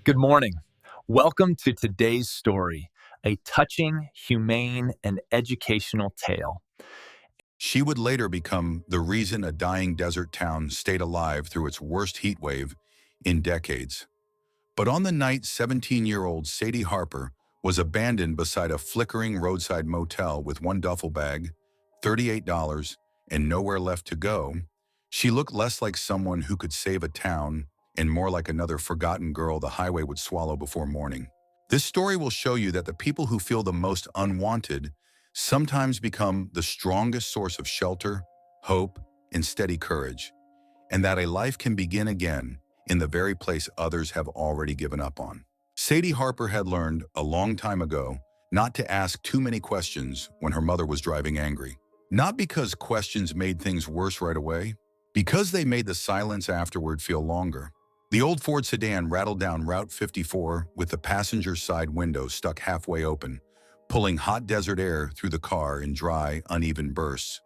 Good morning. Welcome to today's story, a touching, humane, and educational tale. She would later become the reason a dying desert town stayed alive through its worst heat wave in decades. But on the night 17-year-old Sadie Harper was abandoned beside a flickering roadside motel with one duffel bag, $38, and nowhere left to go, she looked less like someone who could save a town and more like another forgotten girl the highway would swallow before morning. This story will show you that the people who feel the most unwanted sometimes become the strongest source of shelter, hope, and steady courage, and that a life can begin again in the very place others have already given up on. Sadie Harper had learned a long time ago not to ask too many questions when her mother was driving angry. Not because questions made things worse right away, because they made the silence afterward feel longer. The old Ford sedan rattled down Route 54 with the passenger side window stuck halfway open, pulling hot desert air through the car in dry, uneven bursts.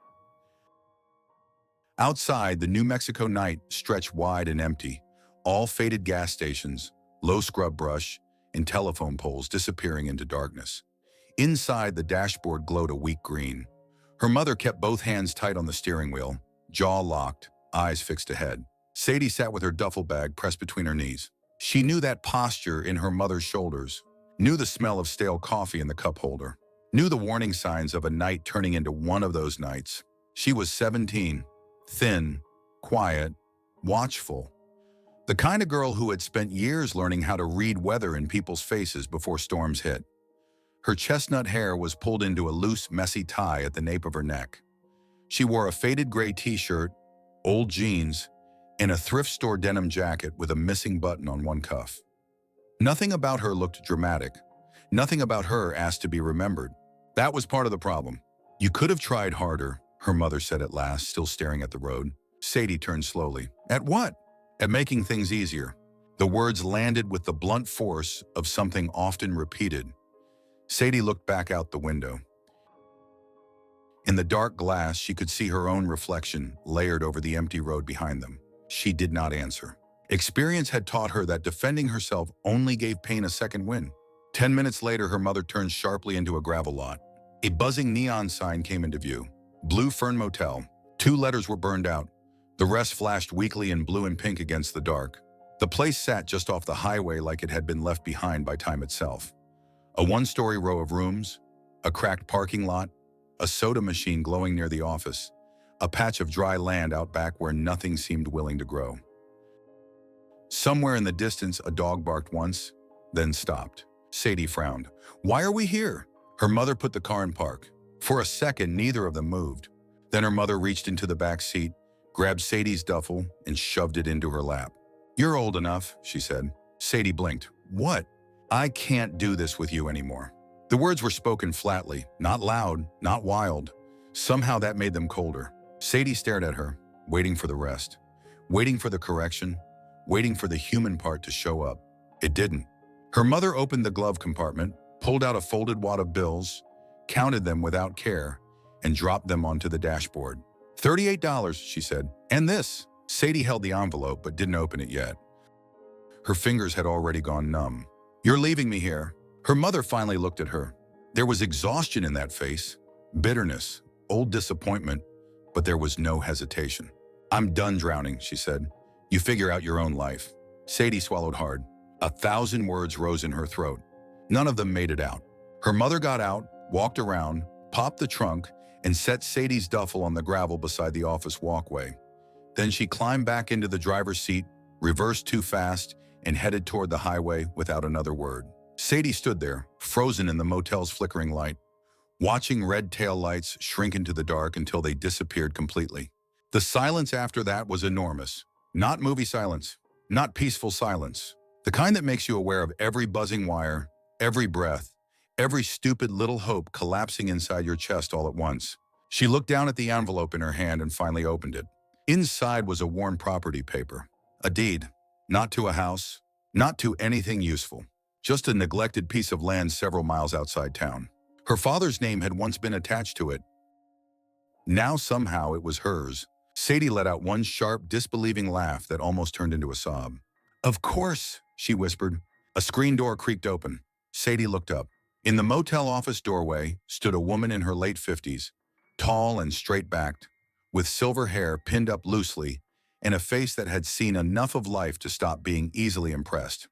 Outside, the New Mexico night stretched wide and empty, all faded gas stations, low scrub brush, and telephone poles disappearing into darkness. Inside, the dashboard glowed a weak green. Her mother kept both hands tight on the steering wheel, jaw locked, eyes fixed ahead. Sadie sat with her duffel bag pressed between her knees. She knew that posture in her mother's shoulders, knew the smell of stale coffee in the cup holder, knew the warning signs of a night turning into one of those nights. She was 17, thin, quiet, watchful. The kind of girl who had spent years learning how to read weather in people's faces before storms hit. Her chestnut hair was pulled into a loose, messy tie at the nape of her neck. She wore a faded gray t-shirt, old jeans, and a thrift store denim jacket with a missing button on one cuff. Nothing about her looked dramatic. Nothing about her asked to be remembered. That was part of the problem. "You could have tried harder," her mother said at last, still staring at the road. Sadie turned slowly. "At what?" "At making things easier." The words landed with the blunt force of something often repeated. Sadie looked back out the window. In the dark glass, she could see her own reflection layered over the empty road behind them. She did not answer. Experience had taught her that defending herself only gave pain a second wind. 10 minutes later, her mother turned sharply into a gravel lot. A buzzing neon sign came into view. Blue Fern Motel. 2 letters were burned out. The rest flashed weakly in blue and pink against the dark. The place sat just off the highway like it had been left behind by time itself. A one-story row of rooms, a cracked parking lot, a soda machine glowing near the office, a patch of dry land out back where nothing seemed willing to grow. Somewhere in the distance, a dog barked once, then stopped. Sadie frowned. "Why are we here?" Her mother put the car in park. For a second, neither of them moved. Then her mother reached into the back seat, grabbed Sadie's duffel, and shoved it into her lap. "You're old enough," she said. Sadie blinked. "What?" "I can't do this with you anymore." The words were spoken flatly, not loud, not wild. Somehow that made them colder. Sadie stared at her, waiting for the rest, waiting for the correction, waiting for the human part to show up. It didn't. Her mother opened the glove compartment, pulled out a folded wad of bills, counted them without care, and dropped them onto the dashboard. $38, she said. "And this." Sadie held the envelope but didn't open it yet. Her fingers had already gone numb. "You're leaving me here." Her mother finally looked at her. There was exhaustion in that face, bitterness, old disappointment, but there was no hesitation. "I'm done drowning," she said. "You figure out your own life." Sadie swallowed hard. 1,000 words rose in her throat. None of them made it out. Her mother got out, walked around, popped the trunk, and set Sadie's duffel on the gravel beside the office walkway. Then she climbed back into the driver's seat, reversed too fast, and headed toward the highway without another word. Sadie stood there, frozen in the motel's flickering light, watching red tail lights shrink into the dark until they disappeared completely. The silence after that was enormous. Not movie silence, not peaceful silence. The kind that makes you aware of every buzzing wire, every breath, every stupid little hope collapsing inside your chest all at once. She looked down at the envelope in her hand and finally opened it. Inside was a worn property paper. A deed. Not to a house, not to anything useful. Just a neglected piece of land several miles outside town. Her father's name had once been attached to it. Now somehow it was hers. Sadie let out one sharp, disbelieving laugh that almost turned into a sob. "Of course," she whispered. A screen door creaked open. Sadie looked up. In the motel office doorway stood a woman in her late 50s, tall and straight-backed, with silver hair pinned up loosely and a face that had seen enough of life to stop being easily impressed.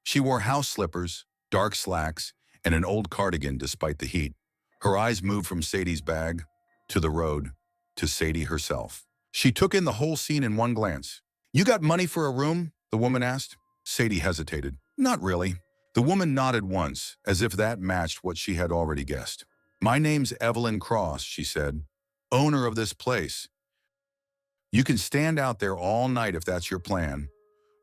She wore house slippers, dark slacks, and an old cardigan despite the heat. Her eyes moved from Sadie's bag, to the road, to Sadie herself. She took in the whole scene in one glance. "You got money for a room?" the woman asked. Sadie hesitated. "Not really." The woman nodded once, as if that matched what she had already guessed. "My name's Evelyn Cross," she said, "owner of this place. You can stand out there all night if that's your plan,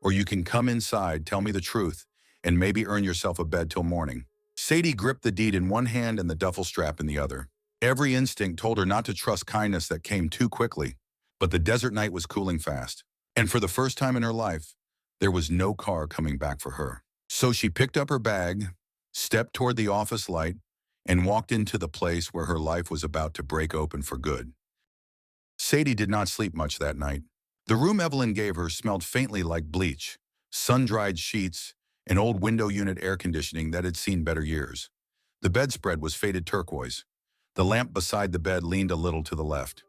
or you can come inside, tell me the truth, and maybe earn yourself a bed till morning." Sadie gripped the deed in one hand and the duffel strap in the other. Every instinct told her not to trust kindness that came too quickly, but the desert night was cooling fast, and for the first time in her life, there was no car coming back for her. So she picked up her bag, stepped toward the office light, and walked into the place where her life was about to break open for good. Sadie did not sleep much that night. The room Evelyn gave her smelled faintly like bleach, sun-dried sheets, and old window unit air conditioning that had seen better years. The bedspread was faded turquoise. The lamp beside the bed leaned a little to the left.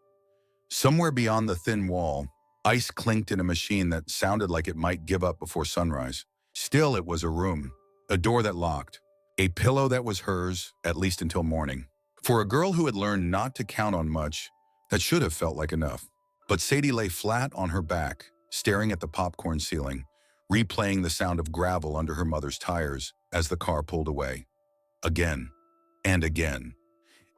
Somewhere beyond the thin wall, ice clinked in a machine that sounded like it might give up before sunrise. Still, it was a room, a door that locked, a pillow that was hers, at least until morning. For a girl who had learned not to count on much, that should have felt like enough. But Sadie lay flat on her back, staring at the popcorn ceiling, replaying the sound of gravel under her mother's tires as the car pulled away. Again and again.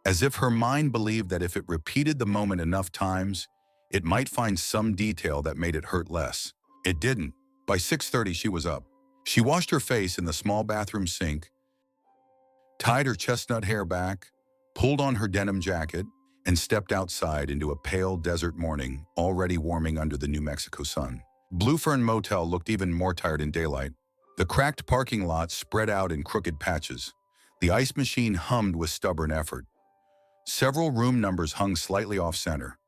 As if her mind believed that if it repeated the moment enough times, it might find some detail that made it hurt less. It didn't. By 6:30, she was up. She washed her face in the small bathroom sink, tied her chestnut hair back, pulled on her denim jacket, and stepped outside into a pale desert morning, already warming under the New Mexico sun. Blue Fern Motel looked even more tired in daylight. The cracked parking lot spread out in crooked patches. The ice machine hummed with stubborn effort. Several room numbers hung slightly off-center.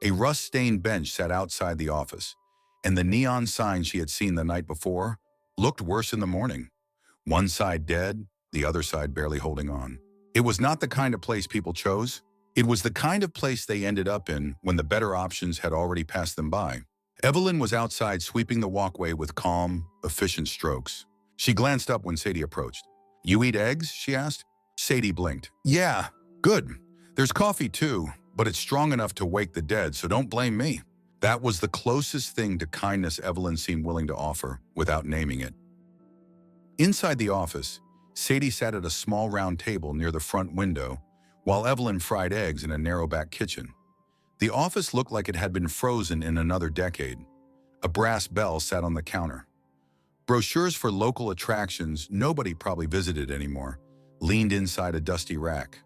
A rust-stained bench sat outside the office, and the neon sign she had seen the night before looked worse in the morning. One side dead, the other side barely holding on. It was not the kind of place people chose. It was the kind of place they ended up in when the better options had already passed them by. Evelyn was outside sweeping the walkway with calm, efficient strokes. She glanced up when Sadie approached. "You eat eggs?" she asked. Sadie blinked. "Yeah, good. There's coffee too, but it's strong enough to wake the dead, so don't blame me." That was the closest thing to kindness Evelyn seemed willing to offer, without naming it. Inside the office, Sadie sat at a small round table near the front window, while Evelyn fried eggs in a narrow back kitchen. The office looked like it had been frozen in another decade. A brass bell sat on the counter. Brochures for local attractions nobody probably visited anymore leaned inside a dusty rack.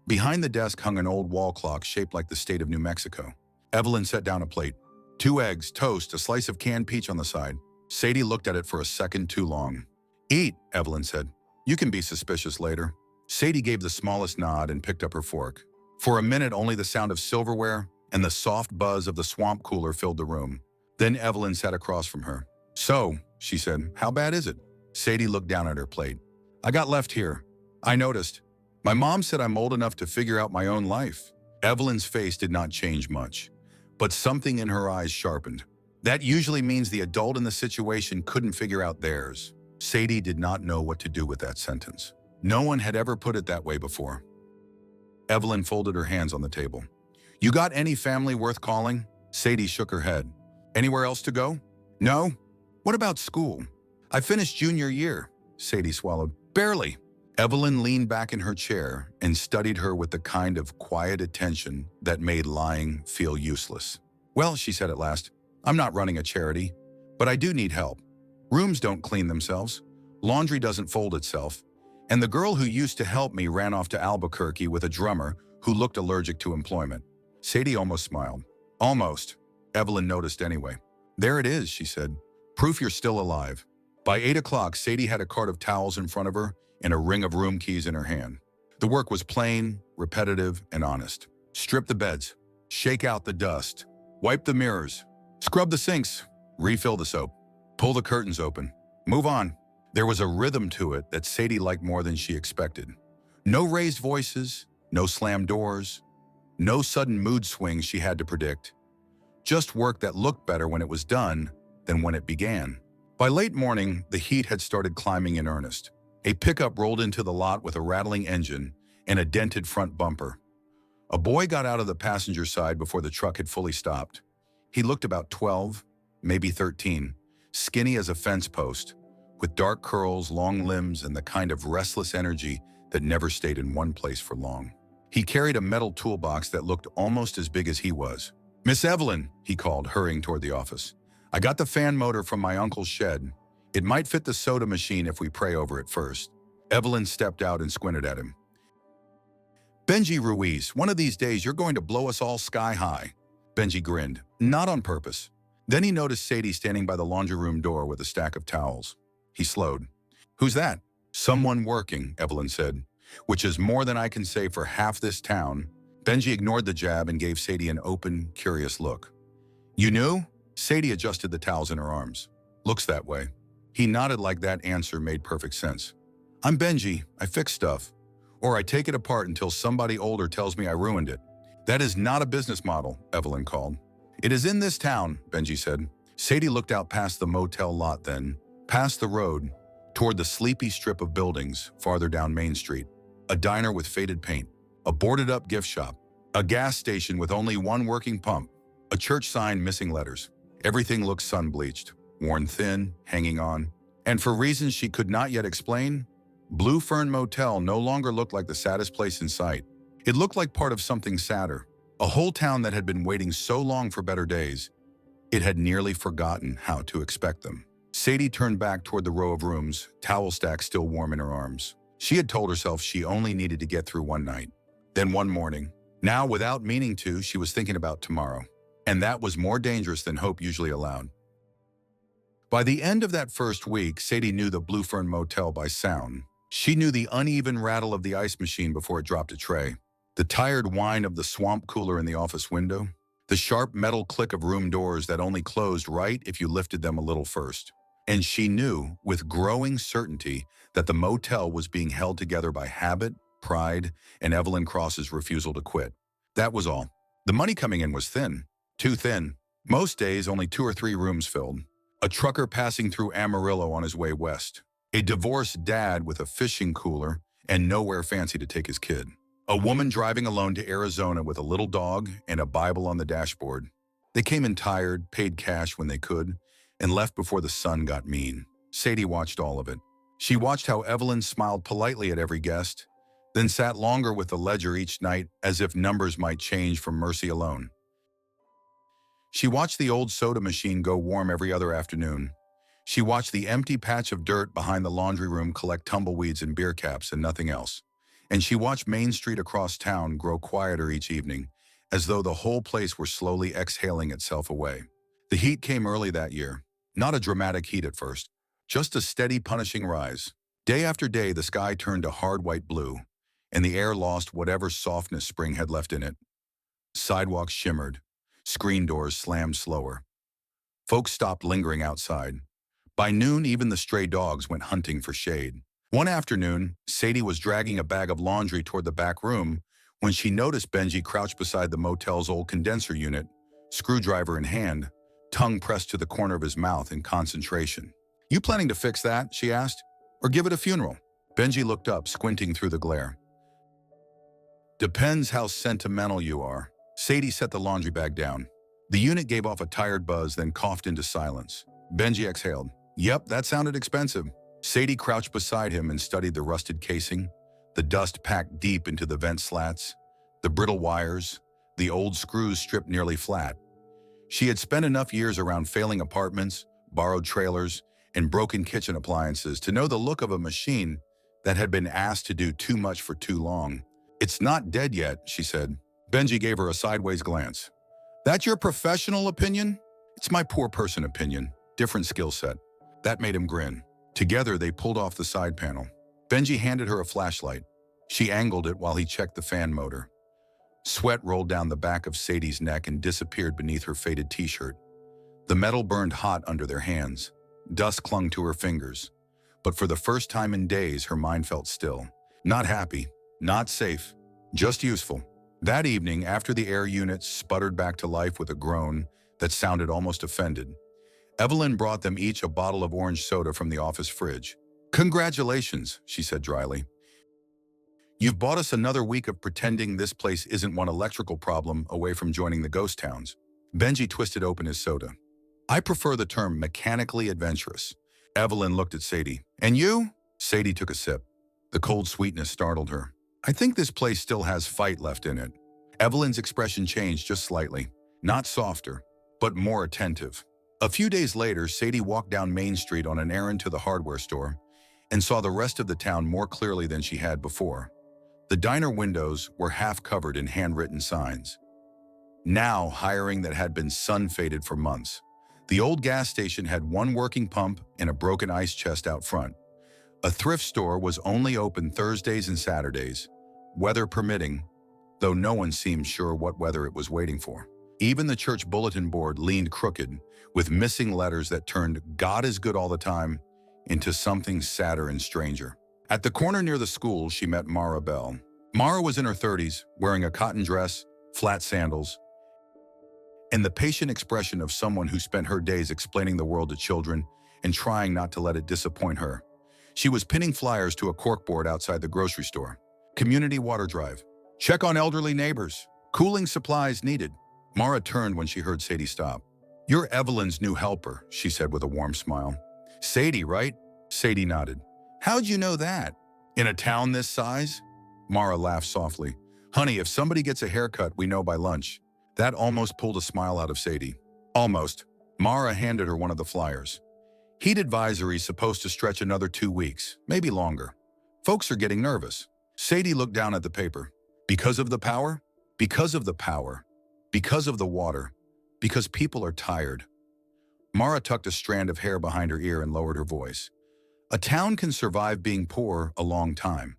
Behind the desk hung an old wall clock shaped like the state of New Mexico. Evelyn set down a plate. 2 eggs, toast, a slice of canned peach on the side. Sadie looked at it for a second too long. "Eat," Evelyn said. "You can be suspicious later." Sadie gave the smallest nod and picked up her fork. For a minute, only the sound of silverware and the soft buzz of the swamp cooler filled the room. Then Evelyn sat across from her. "So," she said, "how bad is it?" Sadie looked down at her plate. "I got left here. I noticed. My mom said I'm old enough to figure out my own life." Evelyn's face did not change much, but something in her eyes sharpened. That usually means the adult in the situation couldn't figure out theirs. Sadie did not know what to do with that sentence. No one had ever put it that way before. Evelyn folded her hands on the table. "You got any family worth calling?" Sadie shook her head. "Anywhere else to go?" "No." "What about school?" "I finished junior year." Sadie swallowed. "Barely." Evelyn leaned back in her chair and studied her with the kind of quiet attention that made lying feel useless. "Well," she said at last, "I'm not running a charity, but I do need help. Rooms don't clean themselves. Laundry doesn't fold itself. And the girl who used to help me ran off to Albuquerque with a drummer who looked allergic to employment." Sadie almost smiled. "Almost." Evelyn noticed anyway. "There it is," she said. "Proof you're still alive." By 8 o'clock, Sadie had a cart of towels in front of her and a ring of room keys in her hand. The work was plain, repetitive, and honest. Strip the beds. Shake out the dust. Wipe the mirrors. Scrub the sinks. Refill the soap. Pull the curtains open. Move on. There was a rhythm to it that Sadie liked more than she expected. No raised voices, no slammed doors, no sudden mood swings she had to predict. Just work that looked better when it was done than when it began. By late morning, the heat had started climbing in earnest. A pickup rolled into the lot with a rattling engine and a dented front bumper. A boy got out of the passenger side before the truck had fully stopped. He looked about 12, maybe 13, skinny as a fence post, with dark curls, long limbs, and the kind of restless energy that never stayed in one place for long. He carried a metal toolbox that looked almost as big as he was. "Miss Evelyn," he called, hurrying toward the office. "I got the fan motor from my uncle's shed. It might fit the soda machine if we pray over it first." Evelyn stepped out and squinted at him. "Benji Ruiz, one of these days you're going to blow us all sky high." Benji grinned, not on purpose. Then he noticed Sadie standing by the laundry room door with a stack of towels. He slowed. "Who's that?" "Someone working," Evelyn said, "which is more than I can say for half this town." Benji ignored the jab and gave Sadie an open, curious look. "You knew?" Sadie adjusted the towels in her arms. "Looks that way." He nodded like that answer made perfect sense. "I'm Benji. I fix stuff. Or I take it apart until somebody older tells me I ruined it." "That is not a business model," Evelyn called. "It is in this town," Benji said. Sadie looked out past the motel lot then, past the road, toward the sleepy strip of buildings farther down Main Street. A diner with faded paint, a boarded-up gift shop, a gas station with only one working pump, a church sign missing letters. Everything looked sun-bleached, worn thin, hanging on. And for reasons she could not yet explain, Blue Fern Motel no longer looked like the saddest place in sight. It looked like part of something sadder, a whole town that had been waiting so long for better days, it had nearly forgotten how to expect them. Sadie turned back toward the row of rooms, towel stacks still warm in her arms. She had told herself she only needed to get through one night, then one morning. Now, without meaning to, she was thinking about tomorrow. And that was more dangerous than hope usually allowed. By the end of that first week, Sadie knew the Blue Fern Motel by sound. She knew the uneven rattle of the ice machine before it dropped a tray, the tired whine of the swamp cooler in the office window, the sharp metal click of room doors that only closed right if you lifted them a little first. And she knew, with growing certainty, that the motel was being held together by habit, pride, and Evelyn Cross's refusal to quit. That was all. The money coming in was thin. Too thin. Most days, only 2 or 3 rooms filled. A trucker passing through Amarillo on his way west. A divorced dad with a fishing cooler and nowhere fancy to take his kid. A woman driving alone to Arizona with a little dog and a Bible on the dashboard. They came in tired, paid cash when they could, and left before the sun got mean. Sadie watched all of it. She watched how Evelyn smiled politely at every guest, then sat longer with the ledger each night as if numbers might change from mercy alone. She watched the old soda machine go warm every other afternoon. She watched the empty patch of dirt behind the laundry room collect tumbleweeds and beer caps and nothing else. And she watched Main Street across town grow quieter each evening, as though the whole place were slowly exhaling itself away. The heat came early that year. Not a dramatic heat at first, just a steady punishing rise. Day after day, the sky turned a hard white blue, and the air lost whatever softness spring had left in it. Sidewalks shimmered. Screen doors slammed slower. Folks stopped lingering outside. By noon, even the stray dogs went hunting for shade. One afternoon, Sadie was dragging a bag of laundry toward the back room when she noticed Benji crouched beside the motel's old condenser unit, screwdriver in hand, tongue pressed to the corner of his mouth in concentration. "You planning to fix that?" she asked. "Or give it a funeral?" Benji looked up, squinting through the glare. "Depends how sentimental you are." Sadie set the laundry bag down. The unit gave off a tired buzz, then coughed into silence. Benji exhaled. "Yep, that sounded expensive." Sadie crouched beside him and studied the rusted casing, the dust packed deep into the vent slats, the brittle wires, the old screws stripped nearly flat. She had spent enough years around failing apartments, borrowed trailers, and broken kitchen appliances to know the look of a machine that had been asked to do too much for too long. "It's not dead yet," she said. Benji gave her a sideways glance. "That's your professional opinion?" "It's my poor person opinion. Different skill set." That made him grin. Together, they pulled off the side panel. Benji handed her a flashlight. She angled it while he checked the fan motor. Sweat rolled down the back of Sadie's neck and disappeared beneath her faded t-shirt. The metal burned hot under their hands. Dust clung to her fingers. But for the first time in days, her mind felt still. Not happy, not safe, just useful. That evening, after the air units sputtered back to life with a groan that sounded almost offended, Evelyn brought them each a bottle of orange soda from the office fridge. "Congratulations," she said dryly. "You've bought us another week of pretending this place isn't one electrical problem away from joining the ghost towns." Benji twisted open his soda. "I prefer the term mechanically adventurous." Evelyn looked at Sadie. "And you?" Sadie took a sip. The cold sweetness startled her. "I think this place still has fight left in it." Evelyn's expression changed just slightly. Not softer, but more attentive. A few days later, Sadie walked down Main Street on an errand to the hardware store and saw the rest of the town more clearly than she had before. The diner windows were half covered in handwritten signs. Now, hiring that had been sun-faded for months. The old gas station had one working pump and a broken ice chest out front. A thrift store was only open Thursdays and Saturdays, weather permitting, though no one seemed sure what weather it was waiting for. Even the church bulletin board leaned crooked, with missing letters that turned "God is good all the time" into something sadder and stranger. At the corner near the school, she met Mara Bell. Mara was in her 30s, wearing a cotton dress, flat sandals, and the patient expression of someone who spent her days explaining the world to children and trying not to let it disappoint her. She was pinning flyers to a corkboard outside the grocery store. "Community water drive. Check on elderly neighbors. Cooling supplies needed." Mara turned when she heard Sadie stop. "You're Evelyn's new helper," she said with a warm smile. "Sadie, right?" Sadie nodded. "How'd you know that? In a town this size?" Mara laughed softly. "Honey, if somebody gets a haircut, we know by lunch." That almost pulled a smile out of Sadie. Almost. Mara handed her one of the flyers. "Heat advisory supposed to stretch another 2 weeks, maybe longer. Folks are getting nervous." Sadie looked down at the paper. "Because of the power? Because of the power. Because of the water. Because people are tired." Mara tucked a strand of hair behind her ear and lowered her voice. "A town can survive being poor a long time.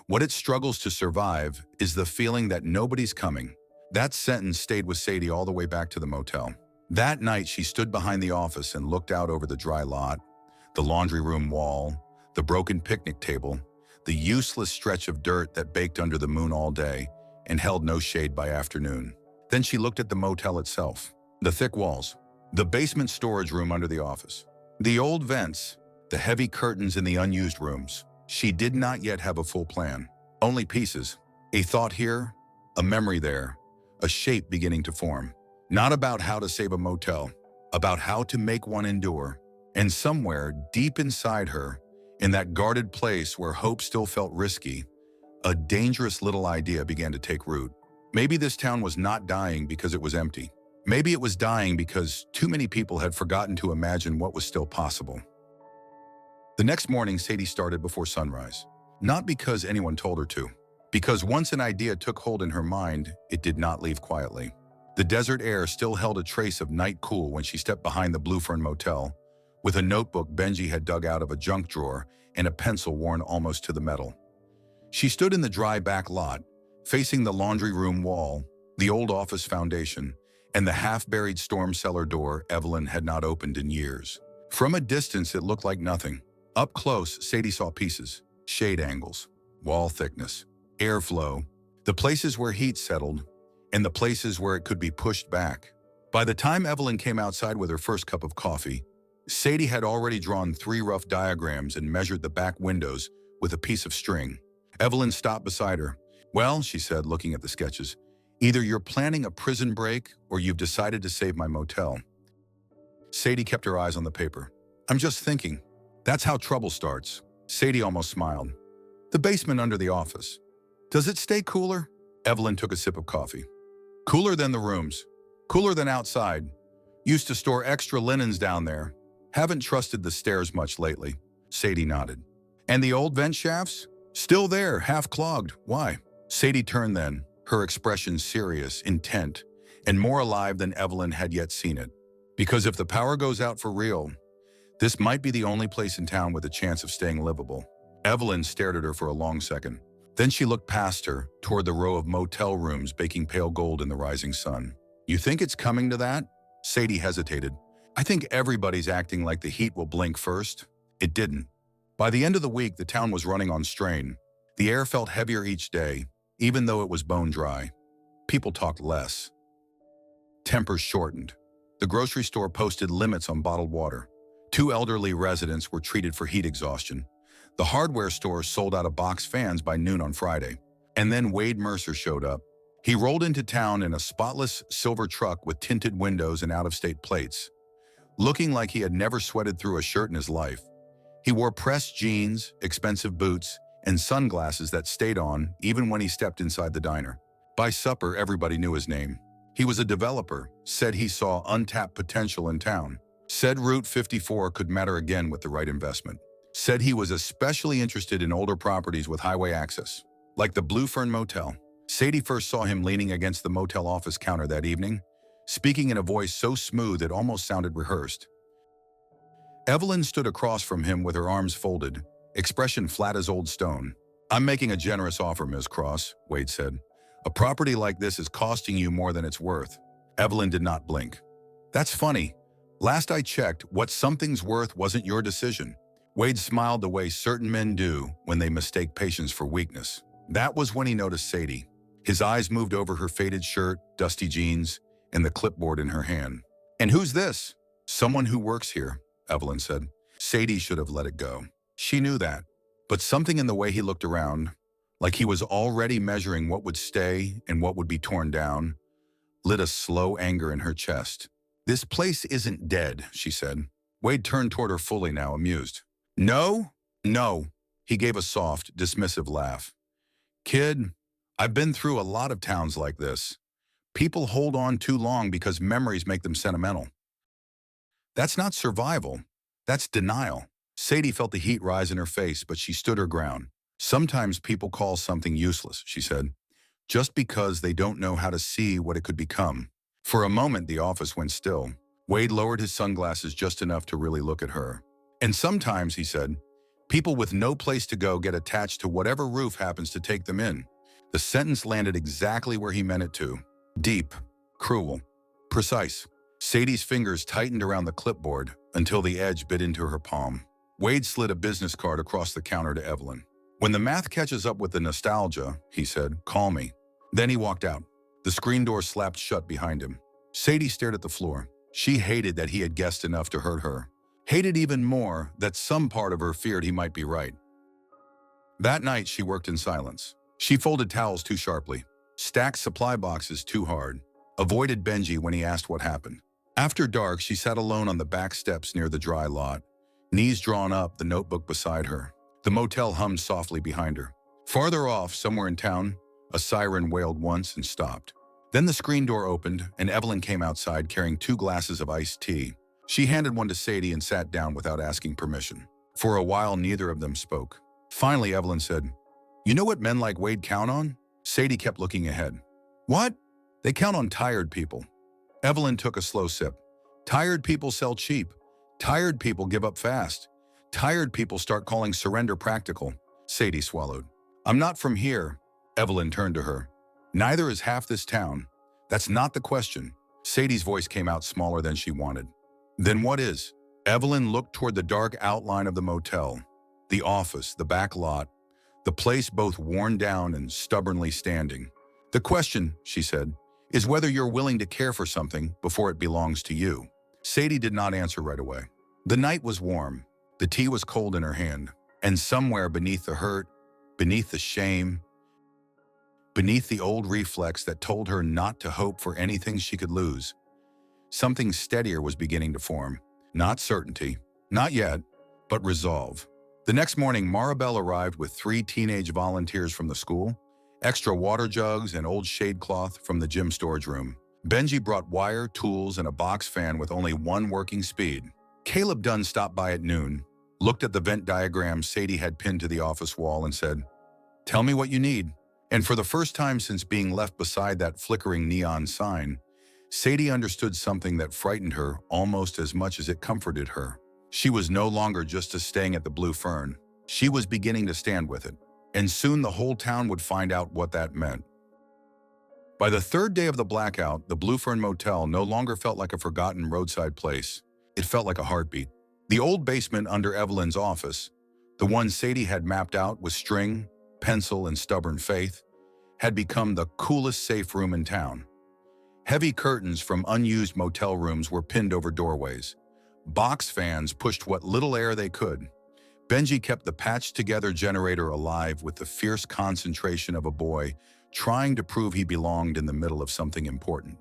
What it struggles to survive is the feeling that nobody's coming." That sentence stayed with Sadie all the way back to the motel. That night, she stood behind the office and looked out over the dry lot, the laundry room wall, the broken picnic table, the useless stretch of dirt that baked under the moon all day and held no shade by afternoon. Then she looked at the motel itself, the thick walls, the basement storage room under the office, the old vents, the heavy curtains in the unused rooms. She did not yet have a full plan, only pieces, a thought here, a memory there, a shape beginning to form. Not about how to save a motel, about how to make one endure. And somewhere deep inside her, in that guarded place where hope still felt risky, a dangerous little idea began to take root. Maybe this town was not dying because it was empty. Maybe it was dying because too many people had forgotten to imagine what was still possible. The next morning, Sadie started before sunrise. Not because anyone told her to. Because once an idea took hold in her mind, it did not leave quietly. The desert air still held a trace of night cool when she stepped behind the Blue Fern Motel, with a notebook Benji had dug out of a junk drawer and a pencil worn almost to the metal. She stood in the dry back lot, facing the laundry room wall, the old office foundation, and the half-buried storm cellar door Evelyn had not opened in years. From a distance, it looked like nothing. Up close, Sadie saw pieces, shade angles, wall thickness, airflow, the places where heat settled, and the places where it could be pushed back. By the time Evelyn came outside with her first cup of coffee, Sadie had already drawn 3 rough diagrams and measured the back windows with a piece of string. Evelyn stopped beside her. "Well," she said, looking at the sketches, "either you're planning a prison break or you've decided to save my motel." Sadie kept her eyes on the paper. "I'm just thinking. That's how trouble starts." Sadie almost smiled. "The basement under the office. Does it stay cooler?" Evelyn took a sip of coffee. "Cooler than the rooms. Cooler than outside. Used to store extra linens down there. Haven't trusted the stairs much lately." Sadie nodded. "And the old vent shafts? Still there, half clogged. Why?" Sadie turned then, her expression serious, intent, and more alive than Evelyn had yet seen it. "Because if the power goes out for real, this might be the only place in town with a chance of staying livable." Evelyn stared at her for a long second. Then she looked past her, toward the row of motel rooms baking pale gold in the rising sun. "You think it's coming to that?" Sadie hesitated. "I think everybody's acting like the heat will blink first." It didn't. By the end of the week, the town was running on strain. The air felt heavier each day, even though it was bone dry. People talked less. Tempers shortened. The grocery store posted limits on bottled water. 2 elderly residents were treated for heat exhaustion. The hardware store sold out of box fans by noon on Friday. And then Wade Mercer showed up. He rolled into town in a spotless silver truck with tinted windows and out-of-state plates, looking like he had never sweated through a shirt in his life. He wore pressed jeans, expensive boots, and sunglasses that stayed on even when he stepped inside the diner. By supper, everybody knew his name. He was a developer, said he saw untapped potential in town, said Route 54 could matter again with the right investment, said he was especially interested in older properties with highway access, like the Blue Fern Motel. Sadie first saw him leaning against the motel office counter that evening, speaking in a voice so smooth it almost sounded rehearsed. Evelyn stood across from him with her arms folded, expression flat as old stone. "I'm making a generous offer, Ms. Cross," Wade said. "A property like this is costing you more than it's worth." Evelyn did not blink. "That's funny. Last I checked, what something's worth wasn't your decision." Wade smiled the way certain men do when they mistake patience for weakness. That was when he noticed Sadie. His eyes moved over her faded shirt, dusty jeans, and the clipboard in her hand. "And who's this?" "Someone who works here," Evelyn said. Sadie should have let it go. She knew that. But something in the way he looked around, like he was already measuring what would stay and what would be torn down, lit a slow anger in her chest. "This place isn't dead," she said. Wade turned toward her fully now, amused. "No, no." He gave a soft, dismissive laugh. "Kid, I've been through a lot of towns like this. People hold on too long because memories make them sentimental. That's not survival. That's denial." Sadie felt the heat rise in her face, but she stood her ground. "Sometimes people call something useless," she said, "just because they don't know how to see what it could become." For a moment, the office went still. Wade lowered his sunglasses just enough to really look at her. "And sometimes," he said, "people with no place to go get attached to whatever roof happens to take them in." The sentence landed exactly where he meant it to. Deep, cruel, precise. Sadie's fingers tightened around the clipboard until the edge bit into her palm. Wade slid a business card across the counter to Evelyn. "When the math catches up with the nostalgia," he said, "call me." Then he walked out. The screen door slapped shut behind him. Sadie stared at the floor. She hated that he had guessed enough to hurt her. Hated even more that some part of her feared he might be right. That night, she worked in silence. She folded towels too sharply, stacked supply boxes too hard, avoided Benji when he asked what happened. After dark, she sat alone on the back steps near the dry lot, knees drawn up, the notebook beside her. The motel hummed softly behind her. Farther off, somewhere in town, a siren wailed once and stopped. Then the screen door opened, and Evelyn came outside carrying 2 glasses of iced tea. She handed one to Sadie and sat down without asking permission. For a while, neither of them spoke. Finally, Evelyn said, "You know what men like Wade count on?" Sadie kept looking ahead. "What?" "They count on tired people." Evelyn took a slow sip. "Tired people sell cheap. Tired people give up fast. Tired people start calling surrender practical." Sadie swallowed. "I'm not from here." Evelyn turned to her. "Neither is half this town. That's not the question." Sadie's voice came out smaller than she wanted. "Then what is?" Evelyn looked toward the dark outline of the motel, the office, the back lot, the place both worn down and stubbornly standing. "The question," she said, "is whether you're willing to care for something before it belongs to you." Sadie did not answer right away. The night was warm. The tea was cold in her hand. And somewhere beneath the hurt, beneath the shame, beneath the old reflex that told her not to hope for anything she could lose, something steadier was beginning to form. Not certainty, not yet, but resolve. The next morning, Maribel arrived with 3 teenage volunteers from the school, extra water jugs and old shade cloth from the gym storage room. Benji brought wire, tools, and a box fan with only 1 working speed. Caleb Dunn stopped by at noon, looked at the vent diagram Sadie had pinned to the office wall and said, "Tell me what you need." And for the first time since being left beside that flickering neon sign, Sadie understood something that frightened her almost as much as it comforted her. She was no longer just staying at the Blue Fern. She was beginning to stand with it. And soon the whole town would find out what that meant. By the 3rd day of the blackout, the Blue Fern Motel no longer felt like a forgotten roadside place. It felt like a heartbeat. The old basement under Evelyn's office, The one Sadie had mapped out with string, pencil, and stubborn faith had become the coolest safe room in town. Heavy curtains from unused motel rooms were pinned over doorways. Box fans pushed what little air they could. Benji kept the patched-together generator alive with the fierce concentration of a boy trying to prove he belonged in the middle of something important.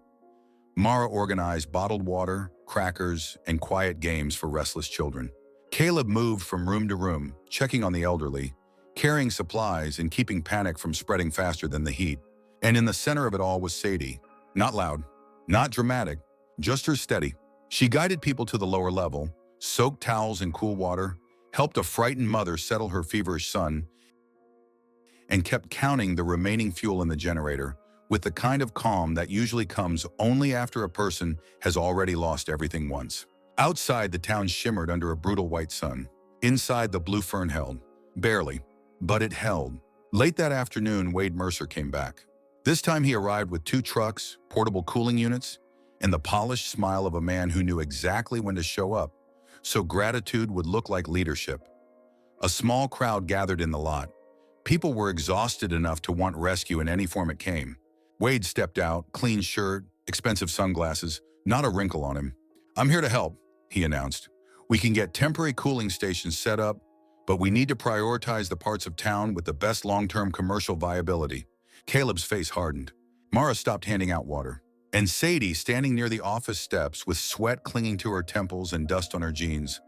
Mara organized bottled water, crackers, and quiet games for restless children. Caleb moved from room to room, checking on the elderly, carrying supplies and keeping panic from spreading faster than the heat. And in the center of it all was Sadie. Not loud, not dramatic, just her steady. She guided people to the lower level, soaked towels in cool water, helped a frightened mother settle her feverish son, and kept counting the remaining fuel in the generator with the kind of calm that usually comes only after a person has already lost everything once. Outside, the town shimmered under a brutal white sun. Inside, the blue fern held. Barely, but it held. Late that afternoon, Wade Mercer came back. This time he arrived with 2 trucks, portable cooling units, and the polished smile of a man who knew exactly when to show up, so gratitude would look like leadership. A small crowd gathered in the lot. People were exhausted enough to want rescue in any form it came. Wade stepped out, clean shirt, expensive sunglasses, not a wrinkle on him. "I'm here to help," he announced. "We can get temporary cooling stations set up, but we need to prioritize the parts of town with the best long-term commercial viability." Caleb's face hardened. Mara stopped handing out water. And Sadie, standing near the office steps with sweat clinging to her temples and dust on her jeans,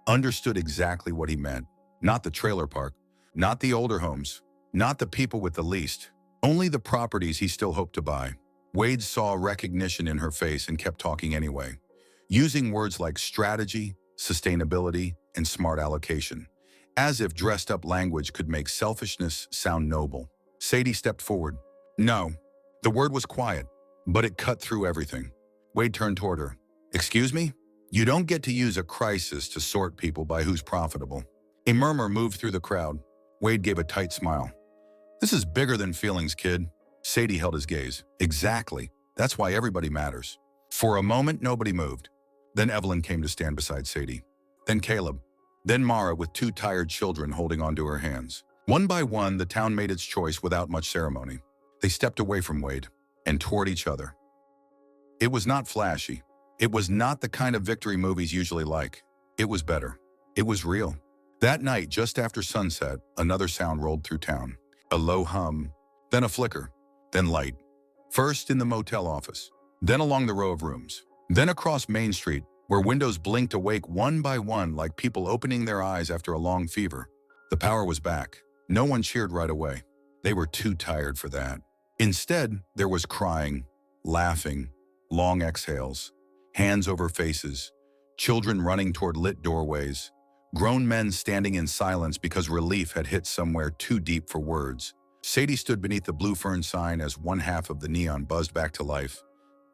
understood exactly what he meant. Not the trailer park, not the older homes, not the people with the least, only the properties he still hoped to buy. Wade saw recognition in her face and kept talking anyway, using words like strategy, sustainability, and smart allocation, as if dressed-up language could make selfishness sound noble. Sadie stepped forward. "No." The word was quiet, but it cut through everything. Wade turned toward her. "Excuse me? You don't get to use a crisis to sort people by who's profitable." A murmur moved through the crowd. Wade gave a tight smile. "This is bigger than feelings, kid." Sadie held his gaze. "Exactly. That's why everybody matters." For a moment, nobody moved. Then Evelyn came to stand beside Sadie. Then Caleb. Then Mara with 2 tired children holding onto her hands. One by one, the town made its choice without much ceremony. They stepped away from Wade and toward each other. It was not flashy. It was not the kind of victory movies usually like. It was better. It was real. That night, just after sunset, another sound rolled through town. A low hum, then a flicker, then light. First in the motel office, then along the row of rooms, then across Main Street, where windows blinked awake one by one like people opening their eyes after a long fever. The power was back. No one cheered right away. They were too tired for that. Instead, there was crying, laughing, long exhales, hands over faces, children running toward lit doorways, grown men standing in silence because relief had hit somewhere too deep for words. Sadie stood beneath the blue fern sign as one half of the neon buzzed back to life,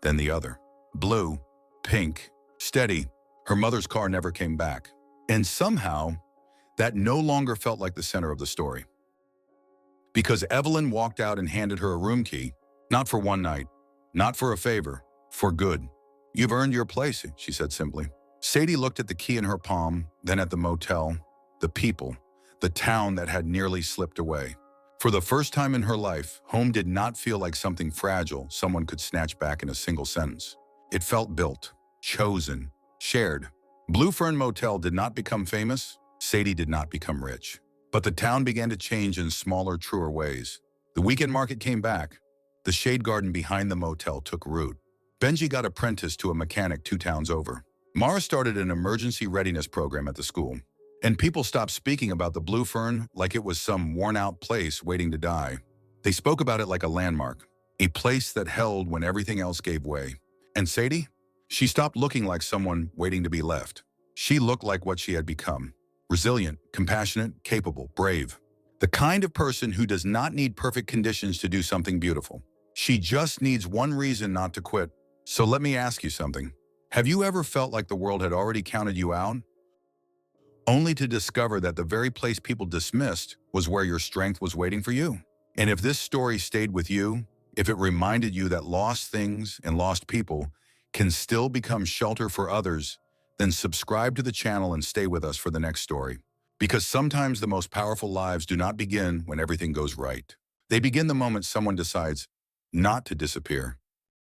then the other. Blue, pink, steady. Her mother's car never came back. And somehow, that no longer felt like the center of the story. Because Evelyn walked out and handed her a room key, not for one night, not for a favor, for good. "You've earned your place," she said simply. Sadie looked at the key in her palm, then at the motel, the people, the town that had nearly slipped away. For the first time in her life, home did not feel like something fragile someone could snatch back in a single sentence. It felt built, chosen, shared. Blue Fern Motel did not become famous. Sadie did not become rich. But the town began to change in smaller, truer ways. The weekend market came back. The shade garden behind the motel took root. Benji got apprenticed to a mechanic 2 towns over. Mara started an emergency readiness program at the school. And people stopped speaking about the Blue Fern like it was some worn-out place waiting to die. They spoke about it like a landmark, a place that held when everything else gave way. And Sadie? She stopped looking like someone waiting to be left. She looked like what she had become. Resilient, compassionate, capable, brave. The kind of person who does not need perfect conditions to do something beautiful. She just needs one reason not to quit. So let me ask you something. Have you ever felt like the world had already counted you out? Only to discover that the very place people dismissed was where your strength was waiting for you? And if this story stayed with you, if it reminded you that lost things and lost people can still become shelter for others, then subscribe to the channel and stay with us for the next story. Because sometimes the most powerful lives do not begin when everything goes right. They begin the moment someone decides not to disappear.